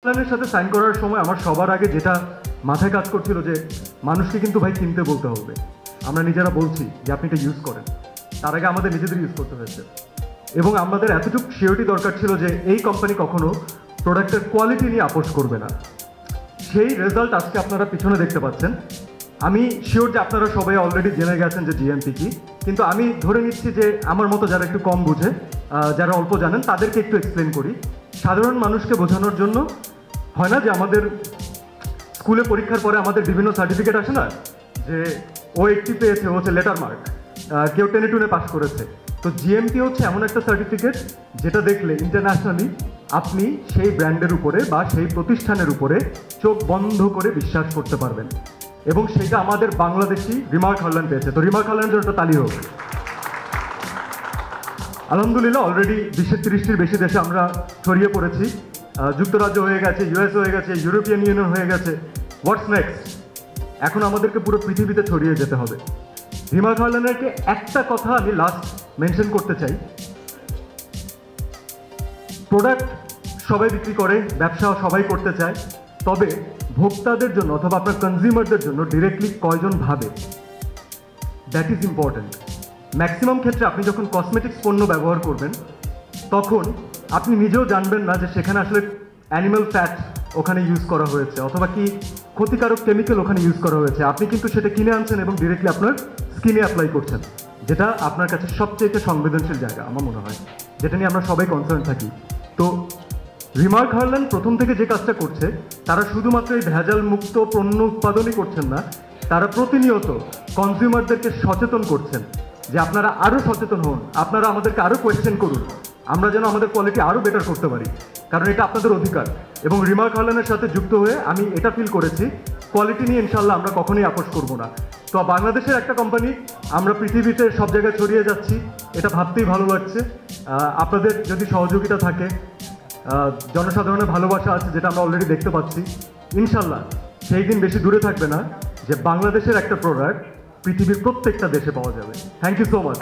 প্ল্যানের সাথে সাইন করার সময় আমার সবার আগে যেটা মাথায় কাজ করছিল যে মানুষকে কিন্তু ভাই কিনতে বলতে হবে। আমরা নিজেরা বলছি যে আপনি এটা ইউজ করেন, তার আগে আমাদের নিজেদের ইউজ করতে হয়েছে এবং আমাদের এতটুকু শিওরিটি দরকার ছিল যে এই কোম্পানি কখনো প্রোডাক্টের কোয়ালিটি নিয়ে আপোষ করবে না। সেই রেজাল্ট আজকে আপনারা পিছনে দেখতে পাচ্ছেন। আমি শিওর যে আপনারা সবাই অলরেডি জেনে গেছেন যে জিএমপি কি, কিন্তু আমি ধরে নিচ্ছি যে আমার মতো যারা একটু কম বুঝে, যারা অল্প জানেন তাদেরকে একটু এক্সপ্লেন করি। সাধারণ মানুষকে বোঝানোর জন্য হয় না যে আমাদের স্কুলে পরীক্ষার পরে আমাদের বিভিন্ন সার্টিফিকেট আসে না, যে ও 80 পেয়েছে, ও হচ্ছে লেটার মার্ক, কেউ 10-2 পাস করেছে। তো জিএমপি হচ্ছে এমন একটা সার্টিফিকেট যেটা দেখলে ইন্টারন্যাশনালি আপনি সেই ব্র্যান্ডের উপরে বা সেই প্রতিষ্ঠানের উপরে চোখ বন্ধ করে বিশ্বাস করতে পারবেন, এবং সেটা আমাদের বাংলাদেশি রিমার্ক হারল্যান পেয়েছে। তো রিমার্ক হারল্যানের জন্য একটা তালি হোক। আলহামদুলিল্লাহ অলরেডি বিশ্বের 30টির বেশি দেশে আমরা ছড়িয়ে পড়েছি। যুক্তরাজ্য হয়ে গেছে, ইউএস হয়ে গেছে, ইউরোপিয়ান ইউনিয়ন হয়ে গেছে। What's next? এখন আমাদেরকে পুরো পৃথিবীতে ছড়িয়ে যেতে হবে। রিমার্ক হারল্যানেরকে একটা কথা আমি লাস্ট মেনশন করতে চাই, প্রোডাক্ট সবাই বিক্রি করে, ব্যবসা সবাই করতে চায়, তবে ভোক্তাদের জন্য অথবা আপনার কনজিউমারদের জন্য ডিরেক্টলি কয়জন ভাবে, দ্যাট ইজ ইম্পর্ট্যান্ট। ম্যাক্সিমাম ক্ষেত্রে আপনি যখন কসমেটিক্স পণ্য ব্যবহার করবেন তখন আপনি নিজেও জানবেন না যে সেখানে আসলে অ্যানিম্যাল ফ্যাট ওখানে ইউজ করা হয়েছে অথবা কি ক্ষতিকারক কেমিক্যাল ওখানে ইউজ করা হয়েছে। আপনি কিন্তু সেটা কিনে আনছেন এবং ডিরেক্টলি আপনার স্কিনে অ্যাপ্লাই করছেন, যেটা আপনার কাছে সবচেয়ে সংবেদনশীল জায়গা আমার মনে হয়, যেটা নিয়ে আমরা সবাই কনসার্ন থাকি। তো রিমার্ক হারল্যান প্রথম থেকে যে কাজটা করছে, তারা শুধুমাত্র এই ভেজাল মুক্ত পণ্য উৎপাদনই করছেন না, তারা প্রতিনিয়ত কনজিউমারদেরকে সচেতন করছেন যে আপনারা আরও সচেতন হন, আপনারা আমাদেরকে আরও কোয়েশ্চেন করুন, আমরা যেন আমাদের কোয়ালিটি আরও বেটার করতে পারি, কারণ এটা আপনাদের অধিকার। এবং রিমার্ক হারল্যানের সাথে যুক্ত হয়ে আমি এটা ফিল করেছি, কোয়ালিটি নিয়ে ইনশাল্লাহ আমরা কখনোই আপোষ করব না। তো বাংলাদেশের একটা কোম্পানি, আমরা পৃথিবীতে সব জায়গায় ছড়িয়ে যাচ্ছি, এটা ভাবতেই ভালো লাগছে। আপনাদের যদি সহযোগিতা থাকে, জনসাধারণের ভালোবাসা আছে, যেটা আমরা অলরেডি দেখতে পাচ্ছি, ইনশাল্লাহ সেই দিন বেশি দূরে থাকবে না যে বাংলাদেশের একটা প্রোডাক্ট পৃথিবীর প্রত্যেকটা দেশে পাওয়া যাবে। Thank you so much.